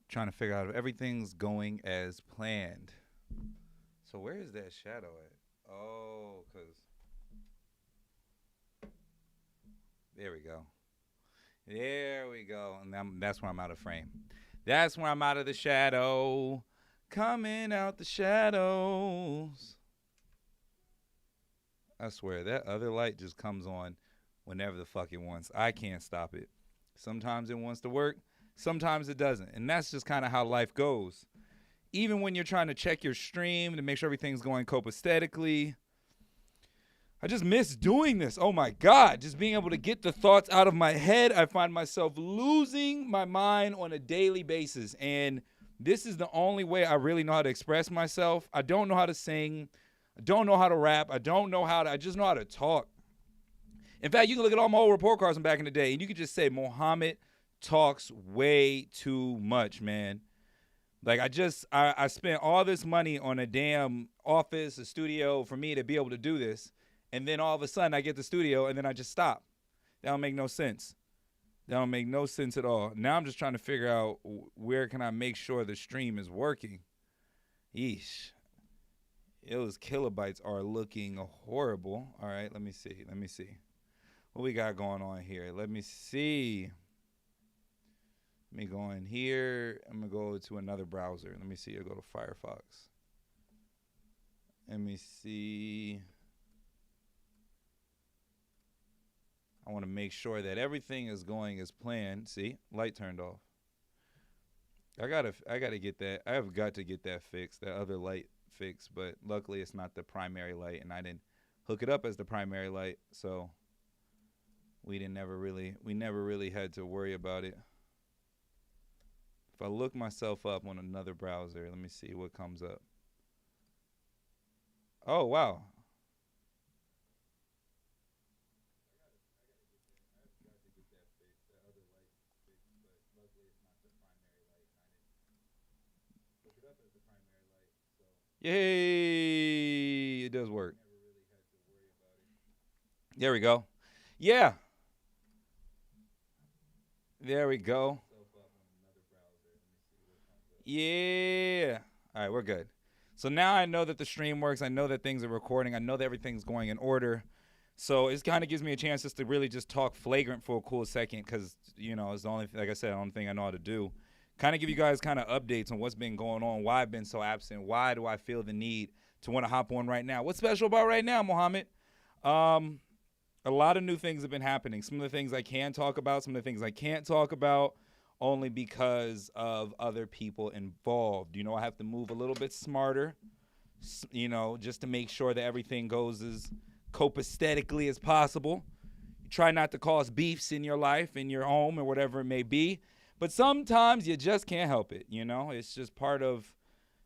Trying to figure out if everything's going as planned. So where is that shadow at? Oh, cause there we go. There we go. And that's where I'm out of frame. That's where I'm out of the shadow. Coming out the shadows. I swear that other light just comes on whenever the fuck it wants. I can't stop it. Sometimes it wants to work, sometimes it doesn't. And that's just kind of how life goes. Even when you're trying to check your stream to make sure everything's going copacetically, I just miss doing this. Oh my God, just being able to get the thoughts out of my head. I find myself losing my mind on a daily basis. And this is the only way I really know how to express myself. I don't know how to sing. I don't know how to rap. I just know how to talk. In fact, you can look at all my old report cards from back in the day, and you can just say Muhammad talks way too much, man. Like I spent all this money on a damn office, a studio for me to be able to do this, and then all of a sudden I get the studio and then I just stop. That don't make no sense. That don't make no sense at all. Now I'm just trying to figure out where can I make sure the stream is working. Yeesh. Those kilobytes are looking horrible. All right, let me see. What we got going on here? Let me see. Let me go in here. I'm going to go to another browser. Let me see. I'll go to Firefox. Let me see. I want to make sure that everything is going as planned. See? Light turned off. I gotta get that. I have got to get that fixed, that other light fixed, but luckily it's not the primary light and I didn't hook it up as the primary light, so we never really had to worry about it. If I look myself up on another browser, let me see what comes up. Oh wow. Yay! It does work. There we go. Yeah. There we go. Yeah. All right, we're good. So now I know that the stream works. I know that things are recording. I know that everything's going in order. So it kind of gives me a chance just to really just talk flagrant for a cool second because, it's the only, like I said, the only thing I know how to do. Kind of give you guys kind of updates on what's been going on, why I've been so absent, why do I feel the need to want to hop on right now. What's special about right now, Mohammed? Um, a lot of new things have been happening. Some of the things I can talk about, some of the things I can't talk about, only because of other people involved. I have to move a little bit smarter, just to make sure that everything goes as copacetically as possible. You try not to cause beefs in your life, in your home, or whatever it may be. But sometimes you just can't help it. It's just part of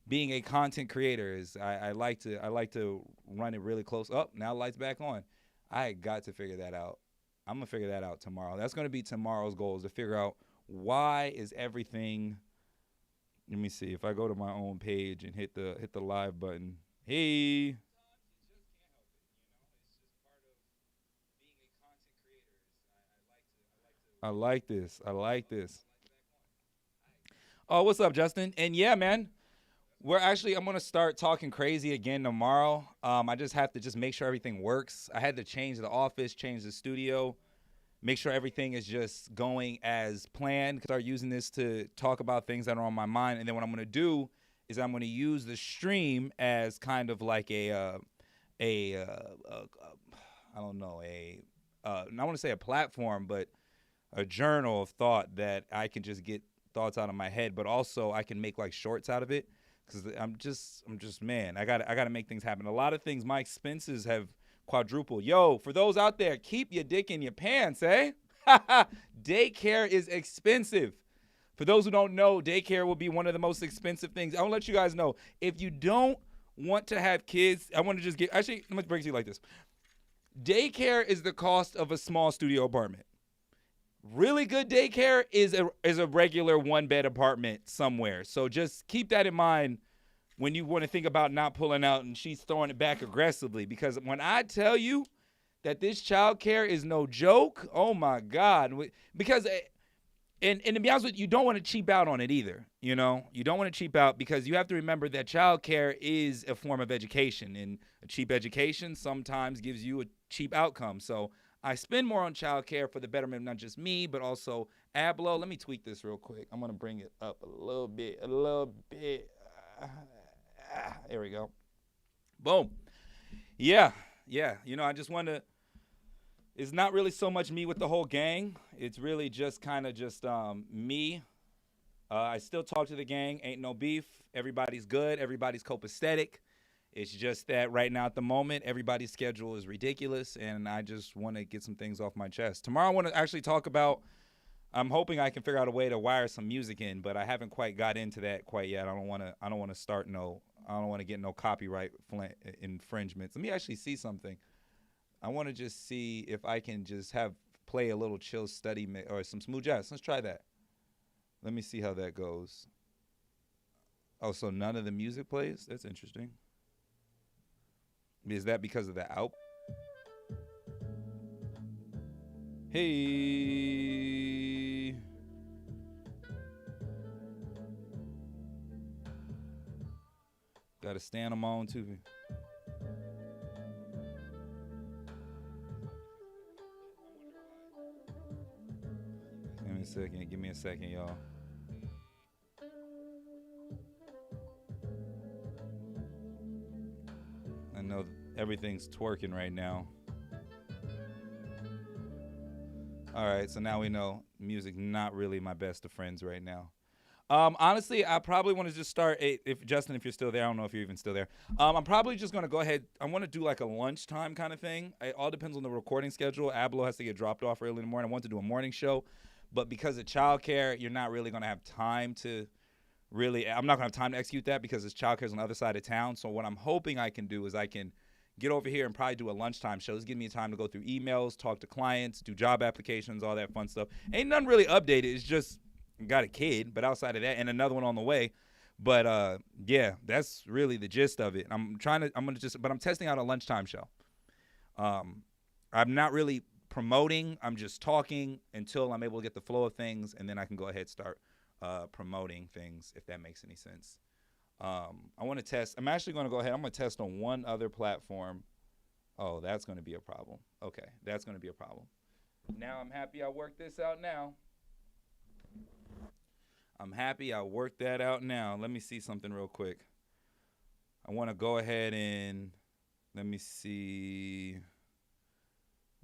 being a content creator. Is I like to run it really close. Oh, now the light's back on. I got to figure that out. I'm gonna figure that out tomorrow. That's gonna be tomorrow's goal, is to figure out why is everything. Let me see if I go to my own page and hit the live button. Hey. I like this. I like this. Oh, what's up, Justin? And yeah, man, I'm gonna start talking crazy again tomorrow. I just have to just make sure everything works. I had to change the office, change the studio, make sure everything is just going as planned. Start using this to talk about things that are on my mind, and then what I'm gonna do is I'm gonna use the stream as kind of like I don't know, I want to say a platform, but a journal of thought that I can just get thoughts out of my head, but also I can make like shorts out of it because I'm just man, I gotta make things happen. A lot of things, my expenses have quadrupled. Yo, for those out there, keep your dick in your pants, eh? Daycare is expensive. For those who don't know, daycare will be one of the most expensive things. I want to let you guys know, if you don't want to have kids, I want to just get, actually, let me break it to you like this. Daycare is the cost of a small studio apartment. Really good daycare is a regular one bed apartment somewhere. So just keep that in mind when you want to think about not pulling out, and she's throwing it back aggressively, because when I tell you that this child care is no joke, oh my God. Because And to be honest with you, don't want to cheap out on it either. You know, you don't want to cheap out because you have to remember that childcare is a form of education, and a cheap education sometimes gives you a cheap outcome. So I spend more on childcare for the betterment of not just me, but also Ablo. Let me tweak this real quick. I'm gonna bring it up a little bit. There we go. Boom. Yeah. You know, I just want to. It's not really so much me with the whole gang. It's really just kind of just me. I still talk to the gang. Ain't no beef. Everybody's good. Everybody's copacetic. It's just that right now at the moment, everybody's schedule is ridiculous, and I just want to get some things off my chest. Tomorrow I want to actually talk about, I'm hoping I can figure out a way to wire some music in, but I haven't quite got into that quite yet. I don't want to get no copyright infringements. Let me actually see something. I want to just see if I can just play a little chill study or some smooth jazz. Let's try that. Let me see how that goes. Oh, so none of the music plays? That's interesting. Is that because of the out? Hey. Gotta stand on my own too. Give me a second, y'all. I know everything's twerking right now. All right, so now we know music not really my best of friends right now. Honestly, I probably want to just start. If Justin, if you're still there, I don't know if you're even still there. I'm probably just gonna go ahead. I want to do like a lunchtime kind of thing. It all depends on the recording schedule. Ablo has to get dropped off early in the morning. I want to do a morning show, but because of childcare, you're not really gonna have time to really. I'm not gonna have time to execute that because his childcare's on the other side of town. So what I'm hoping I can do is I can get over here and probably do a lunchtime show. This gives me time to go through emails, talk to clients, do job applications, all that fun stuff. Ain't nothing really updated. It's just got a kid, but outside of that, and another one on the way. But yeah, that's really the gist of it. I'm testing out a lunchtime show. I'm not really promoting. I'm just talking until I'm able to get the flow of things, and then I can go ahead and start promoting things, if that makes any sense. I want to test. I'm actually going to go ahead. I'm going to test on one other platform. Oh, that's going to be a problem. Okay, that's going to be a problem. Now I'm happy I worked this out now. I'm happy I worked that out now. Let me see something real quick. I want to go ahead and let me see.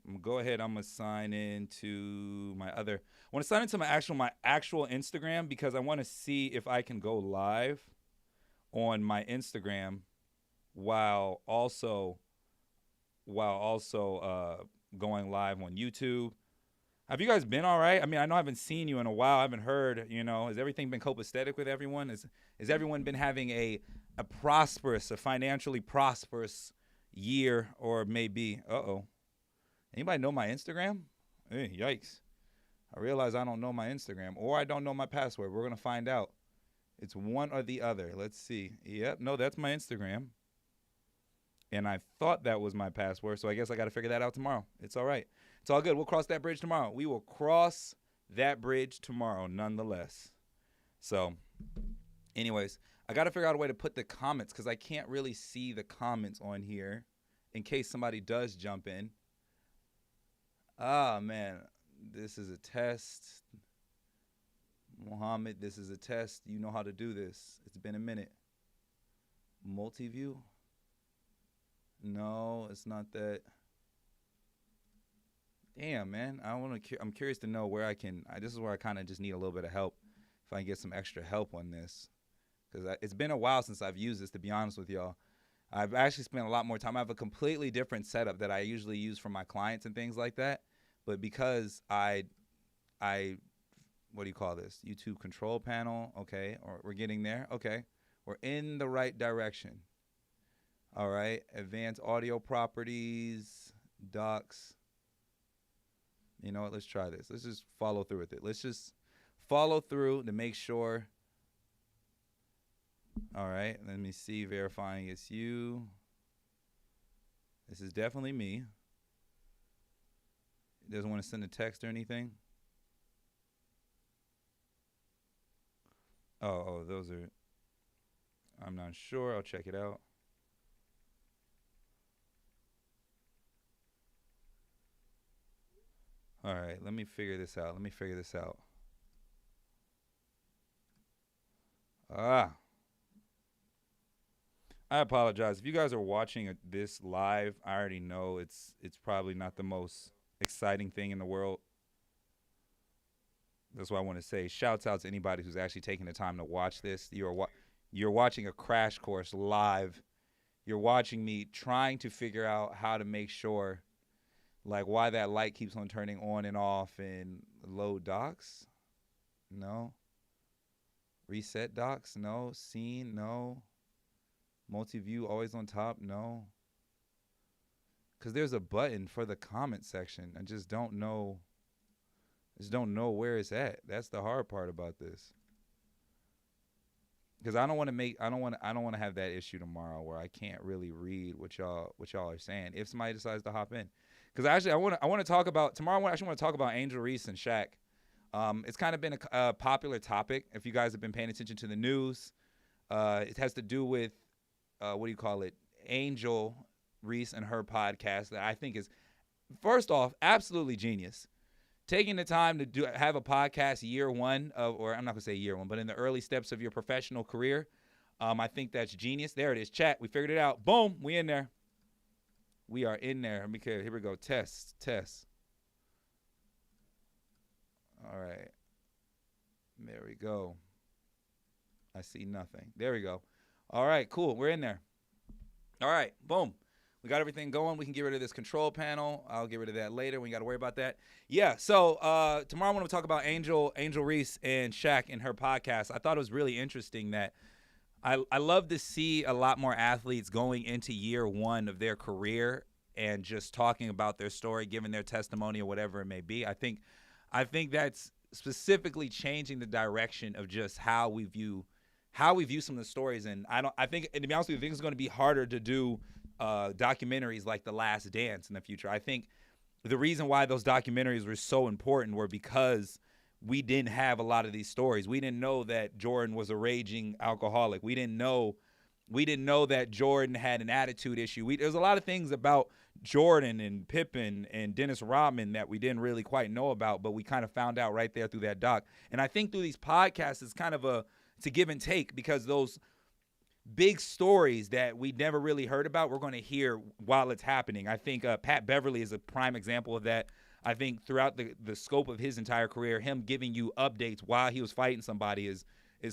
I'm gonna go ahead. I'm gonna sign into my other. I want to sign into my actual Instagram because I want to see if I can go live on my Instagram while also going live on YouTube. Have you guys been all right? I mean, I know I haven't seen you in a while. I haven't heard, has everything been copacetic with everyone? Has everyone been having a financially prosperous year, or maybe, anybody know my Instagram? Hey, yikes. I realize I don't know my Instagram, or I don't know my password. We're going to find out. It's one or the other. Let's see. Yep, no, that's my Instagram. And I thought that was my password, so I guess I got to figure that out tomorrow. It's all right. It's all good. We'll cross that bridge tomorrow. We will cross that bridge tomorrow nonetheless. So, anyways, I got to figure out a way to put the comments because I can't really see the comments on here in case somebody does jump in. Ah, man, this is a test. Mohammed, this is a test. You know how to do this. It's been a minute. Multi-view? No, it's not that. Damn, man. I'm curious to know where I can. This is where I kind of just need a little bit of help. If I can get some extra help on this, because it's been a while since I've used this. To be honest with y'all, I've actually spent a lot more time. I have a completely different setup that I usually use for my clients and things like that. But because I, what do you call this? YouTube control panel. Okay, or we're getting there. Okay, we're in the right direction. All right, advanced audio properties, docs. You know what? Let's try this. Let's just follow through with it. Let's just follow through to make sure. All right. Let me see. Verifying it's you. This is definitely me. It doesn't want to send a text or anything. Oh, those are. I'm not sure. I'll check it out. All right, let me figure this out. Let me figure this out. Ah, I apologize. If you guys are watching this live, I already know it's probably not the most exciting thing in the world. That's why I want to say shouts out to anybody who's actually taking the time to watch this. You're watching a crash course live. You're watching me trying to figure out how to make sure like why that light keeps on turning on and off and load docs. No. Reset docs. No. Scene. No. Multi-view always on top. No. Because there's a button for the comment section. I just don't know. Just don't know where it's at. That's the hard part about this. Because I don't want to I don't want to have that issue tomorrow where I can't really read what y'all are saying if somebody decides to hop in. Because actually I want to talk about tomorrow. I actually want to talk about Angel Reese and Shaq. It's kind of been a popular topic if you guys have been paying attention to the news. It has to do with what do you call it? Angel Reese and her podcast that I think is first off absolutely genius. Taking the time to have a podcast year one of, or I'm not gonna say year one, but in the early steps of your professional career, I think that's genius. There it is, chat. We figured it out. Boom, we in there. We are in there. Here we go. Test. All right. There we go. I see nothing. There we go. All right, cool. We're in there. All right, boom. We got everything going. We can get rid of this control panel. I'll get rid of that later. We got to worry about that. Yeah, so tomorrow I want to talk about Angel Reese and Shaq and her podcast. I thought it was really interesting that I love to see a lot more athletes going into year one of their career and just talking about their story, giving their testimony or whatever it may be. I think that's specifically changing the direction of just how we view some of the stories. And I think, and to be honest with you, I think it's going to be harder to do documentaries like The Last Dance in the future. I think the reason why those documentaries were so important were because we didn't have a lot of these stories. We didn't know that Jordan was a raging alcoholic. We didn't know that Jordan had an attitude issue. There's a lot of things about Jordan and Pippen and Dennis Rodman that we didn't really quite know about, but we kind of found out right there through that doc. And I think through these podcasts, it's kind of it's a give and take, because those big stories that we never really heard about, we're going to hear while it's happening. I think Pat Beverly is a prime example of that. I think throughout the scope of his entire career, him giving you updates while he was fighting somebody is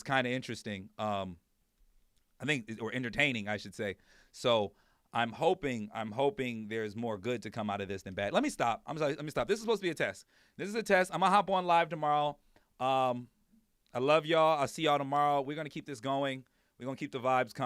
kind of interesting. I think, or entertaining, I should say. So I'm hoping there's more good to come out of this than bad. Let me stop. I'm sorry. Let me stop. This is supposed to be a test. This is a test. I'm going to hop on live tomorrow. I love y'all. I'll see y'all tomorrow. We're going to keep this going. We're going to keep the vibes coming.